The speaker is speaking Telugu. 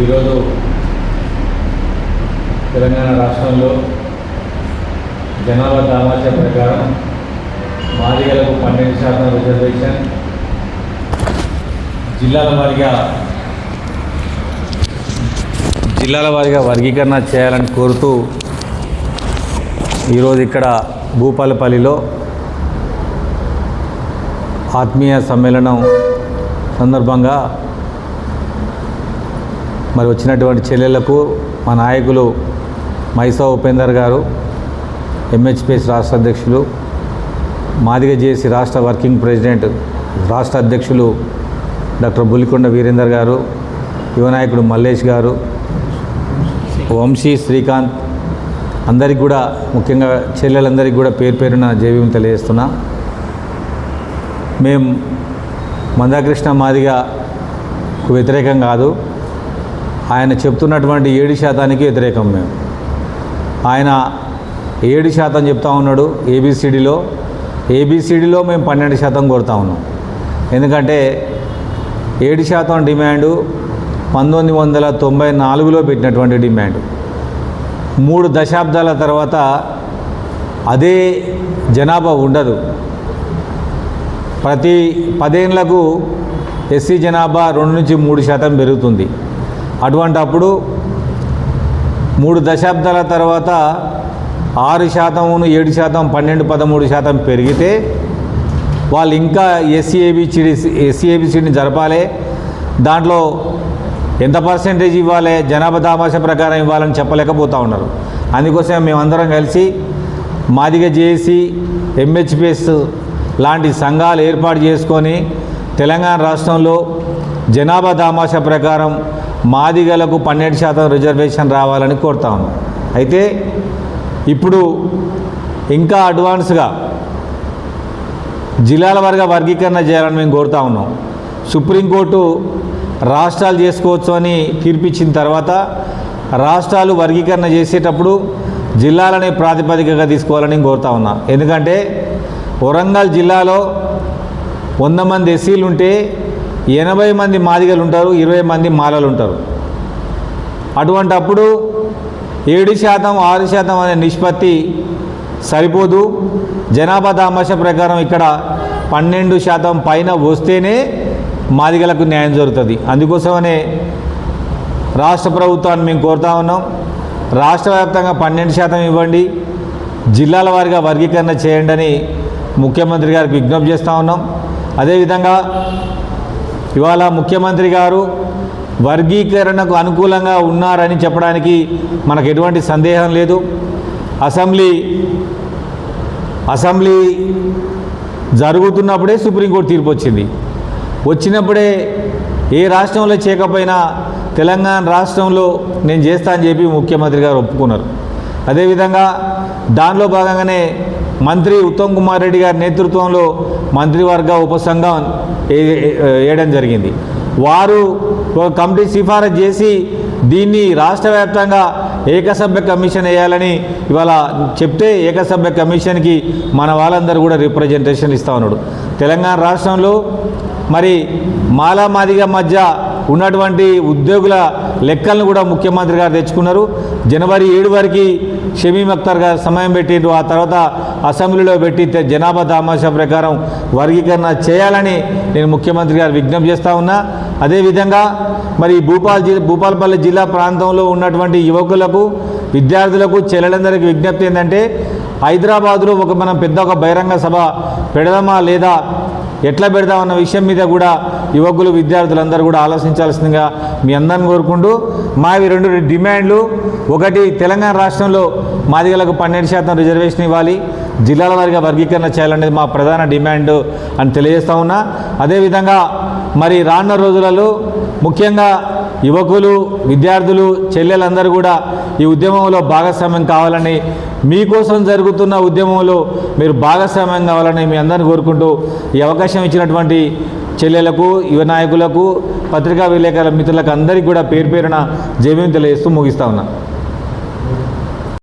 ఈరోజు తెలంగాణ రాష్ట్రంలో జనాభా దామాషా ప్రకారం మాదిగలకు 12% రిజర్వేషన్, జిల్లాల వారీగా వర్గీకరణ చేయాలని కోరుతూ ఈరోజు ఇక్కడ భూపాలపల్లిలో ఆత్మీయ సమ్మేళనం సందర్భంగా మరి వచ్చినటువంటి చెల్లెళ్లకు మా నాయకులు మైసా ఉపేందర్ గారు, ఎంహెచ్పిఎస్ రాష్ట్ర అధ్యక్షులు, మాదిగ జేఏసీ రాష్ట్ర వర్కింగ్ ప్రెసిడెంట్ రాష్ట్ర అధ్యక్షులు డాక్టర్ బుల్లికొండ వీరేందర్ గారు, యువ నాయకుడు మల్లేష్ గారు, వంశీ, శ్రీకాంత్ అందరికి కూడా, ముఖ్యంగా చెల్లెలందరికీ కూడా పేరు పేరున జైవీం తెలియజేస్తున్నా. మేము మందాకృష్ణ మాదిగకు వ్యతిరేకం కాదు, ఆయన చెప్తున్నటువంటి 7% వ్యతిరేకం. మేము ఆయన 7% చెప్తా ఉన్నాడు ఏబిసిడిలో మేము 12% కొడతా ఉన్నాం. ఎందుకంటే 7% డిమాండు 1994లో పెట్టినటువంటి డిమాండ్. 3 దశాబ్దాల తర్వాత అదే జనాభా ఉండదు. ప్రతి 10 ఏళ్లకు ఎస్సీ జనాభా 2 నుంచి 3% పెరుగుతుంది. అటువంటప్పుడు 3 దశాబ్దాల తర్వాత 6%, 7%, 12, 13% పెరిగితే వాళ్ళు ఇంకా ఎస్సీ ఏబిసిడిని జరపాలి. దాంట్లో ఎంత పర్సెంటేజ్ ఇవ్వాలి, జనాభా దామాషా ప్రకారం ఇవ్వాలని చెప్పలేకపోతూ ఉన్నారు. అందుకోసం మేమందరం కలిసి మాదిగ జేఏసీ, ఎంహెచ్పిఎస్ లాంటి సంఘాలు ఏర్పాటు చేసుకొని తెలంగాణ రాష్ట్రంలో జనాభా దామాషా ప్రకారం మాదిగలకు 12% రిజర్వేషన్ రావాలని కోరుతా ఉన్నాం. అయితే ఇప్పుడు ఇంకా అడ్వాన్స్గా జిల్లాల వారీగా వర్గీకరణ చేయాలని మేము కోరుతా ఉన్నాం. సుప్రీంకోర్టు రాష్ట్రాలు చేసుకోవచ్చు అని తీర్పిచ్చిన తర్వాత రాష్ట్రాలు వర్గీకరణ చేసేటప్పుడు జిల్లాలనే ప్రాతిపదికగా తీసుకోవాలని కోరుతా ఉన్నా. ఎందుకంటే వరంగల్ జిల్లాలో 100 మంది ఎస్సీలు ఉంటే 80 మంది మాదిగలు ఉంటారు, 20 మంది మాలలు ఉంటారు. అటువంటప్పుడు 7%, 6% అనే నిష్పత్తి సరిపోదు. జనాభా దామాషా ప్రకారం ఇక్కడ 12% పైన వస్తేనే మాదిగలకు న్యాయం జరుగుతుంది. అందుకోసమనే రాష్ట్ర ప్రభుత్వాన్ని మేము కోరుతా ఉన్నాం, రాష్ట్ర వ్యాప్తంగా 12% ఇవ్వండి, జిల్లాల వారీగా వర్గీకరణ చేయండి అని ముఖ్యమంత్రి గారికి విజ్ఞప్తి చేస్తూ ఉన్నాం. అదేవిధంగా ఇవాళ ముఖ్యమంత్రి గారు వర్గీకరణకు అనుకూలంగా ఉన్నారని చెప్పడానికి మనకు ఎటువంటి సందేహం లేదు. అసెంబ్లీ జరుగుతున్నప్పుడే సుప్రీంకోర్టు తీర్పు వచ్చినప్పుడే ఏ రాష్ట్రంలో చేయకపోయినా తెలంగాణ రాష్ట్రంలో నేను చేస్తా అని చెప్పి ముఖ్యమంత్రి గారు ఒప్పుకున్నారు. అదేవిధంగా దానిలో భాగంగానే మంత్రి ఉత్తమ్ కుమార్ రెడ్డి గారి నేతృత్వంలో మంత్రివర్గ ఉపసంఘం వేయడం జరిగింది. వారు ఒక కమిటీ సిఫారసు చేసి దీన్ని రాష్ట్ర వ్యాప్తంగా ఏకసభ్య కమిషన్ వేయాలని ఇవాళ చెప్తే ఏకసభ్య కమిషన్కి మన వాళ్ళందరూ కూడా రిప్రజెంటేషన్ ఇస్తూ ఉన్నాడు. తెలంగాణ రాష్ట్రంలో మరి మాలా మాదిగ మధ్య ఉన్నటువంటి ఉద్యోగుల లెక్కలను కూడా ముఖ్యమంత్రి గారు తెచ్చుకున్నారు. జనవరి 7 వరకు షమీమ్ అఖ్తర్ గారు సమయం పెట్టిండ్రు. ఆ తర్వాత అసెంబ్లీలో పెట్టి జనాభా దామాషా ప్రకారం వర్గీకరణ చేయాలని నేను ముఖ్యమంత్రి గారు విజ్ఞప్తి చేస్తూ ఉన్నా. అదేవిధంగా మరి భూపాలపల్లి జిల్లా ప్రాంతంలో ఉన్నటువంటి యువకులకు, విద్యార్థులకు, చెల్లెలందరికీ విజ్ఞప్తి ఏంటంటే హైదరాబాదులో మనం పెద్ద బహిరంగ సభ పెడదామా లేదా ఎట్లా పెడదామన్న విషయం మీద కూడా యువకులు, విద్యార్థులందరూ కూడా ఆలోచించాల్సిందిగా మీ అందరిని కోరుకుంటూ మావి 2 డిమాండ్లు. ఒకటి, తెలంగాణ రాష్ట్రంలో మాదిగలకు 12% రిజర్వేషన్ ఇవ్వాలి, జిల్లాల వారీగా వర్గీకరణ చేయాలనేది మా ప్రధాన డిమాండ్ అని తెలియజేస్తూ ఉన్నా. అదేవిధంగా మరి రానున్న రోజులలో ముఖ్యంగా యువకులు, విద్యార్థులు, చెల్లెలందరూ కూడా ఈ ఉద్యమంలో భాగస్వామ్యం కావాలని, మీకోసం జరుగుతున్న ఉద్యమంలో మీరు భాగస్వామ్యం కావాలని మీ అందరిని కోరుకుంటూ ఈ అవకాశం ఇచ్చినటువంటి చెల్లెలకు, యువ నాయకులకు, పత్రికా విలేకరుల మిత్రులకు అందరికీ కూడా పేరు పేరున జైవీం తెలియజేస్తూ ముగిస్తా ఉన్నా.